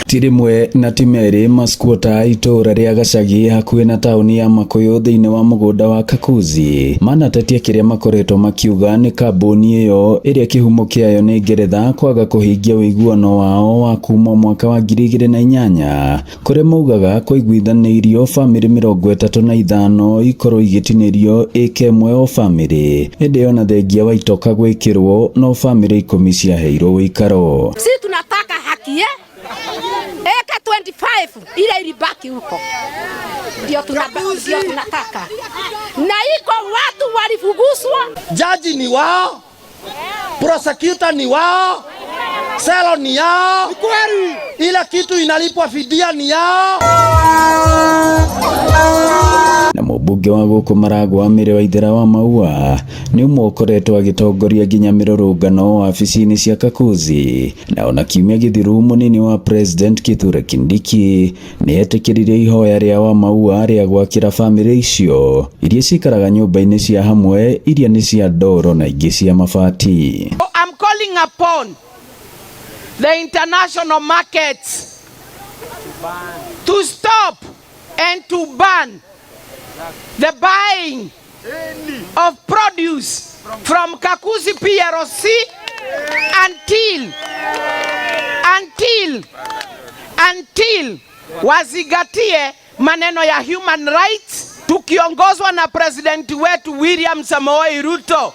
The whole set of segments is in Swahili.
Tirimwe na timeri maskuota itura ria Gacagi hakuhi na tauni ya Makuyu thiini wa mugunda wa Kakuzi manatetia kiria makoretwo makiuga ni kambuni iyo iria kihumo kiayo ni Ngeretha kwaga kuhingia uiguano wao wa kuma mwaka wa 2008 kuria maugaga kuiguithanirio family 35 ikorwo igitinirio ikemwe o family indi ona thengia wa itoka gwikirwo no family 10 ciaheirwo wikaro. Si tunataka haki eka 25 ile ilibaki huko ndio tunataka, na iko watu walifuguswa. Jaji ni wao, prosecutor ni wao, selo ni yao, ile kitu inalipwa fidia ni yao. Na mubunge wa guku Maragwa Mire Waithera wa Maua ni ukoretwo agitongoria nginya mirurungano wabici-ini cia Kakuzi, na ona kiumia githiru munini wa president Kithure Kindiki ni etikiririe ihoya ria wa Maua ria gwakira family icio iria cikaraga nyumba-ini cia hamwe iria ni cia ndoro na ingi cia mabati. I'm calling upon the international markets to stop and to ban the buying of produce from Kakuzi PLC until wazigatie maneno ya human rights, tukiongozwa na president wetu William Samoei Ruto.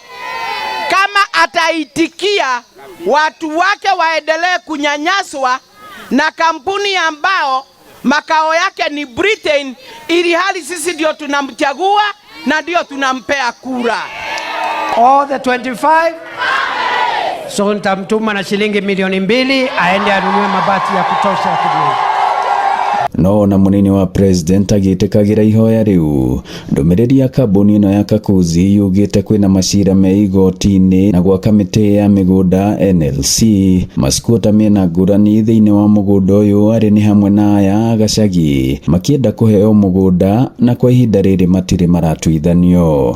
Kama ataitikia watu wake waendelee kunyanyaswa na kampuni ambao makao yake ni Britain, ili hali sisi ndio tunamchagua na ndio tunampea kura. All the 25 so nitamtuma na shilingi milioni 2 aende anunue mabati ya kutosha ya kujenga. No na munini wa president agitikagira ihoya riu ndumiriri ya kambuni ino ya Kakuzi yugite kwina macira me igoti-ini na gwa kamiti ya migunda NLC maskuota mena ngurani thiini wa mugunda uyu ari ni hamwe na aya Gacagi makienda kuheo mugunda na kwa ihinda riri matire maratuithanio.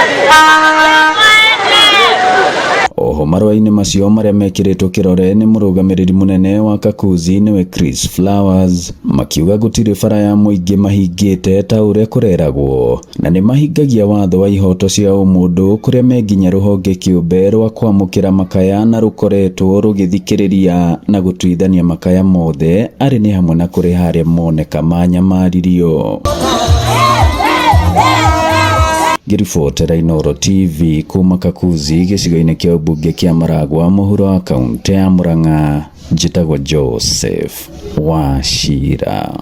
Oho marwa-ini macio maria mekiritwo kirore ni murugamiriri munene wa Kakuzi niwe Chris Flowers makiuga gutire bara ya muingi mahingite ta uria kureragwo na ni mahingagia watho wa ihoto cia umundu kuria menginya ruhonge kiumbe rwa kwamukira makaya na rukoretwo rugithikiriria na gutuithania makaya mothe ari ni hamwe na kuri haria moneka manyamaririo. Giribotera Inooro TV kuma Kakuzi gicigo-ini kia ubunge kia Maragwa muhuro wa kaunti ya Murang'a. Njitagwo Joseph Wachira.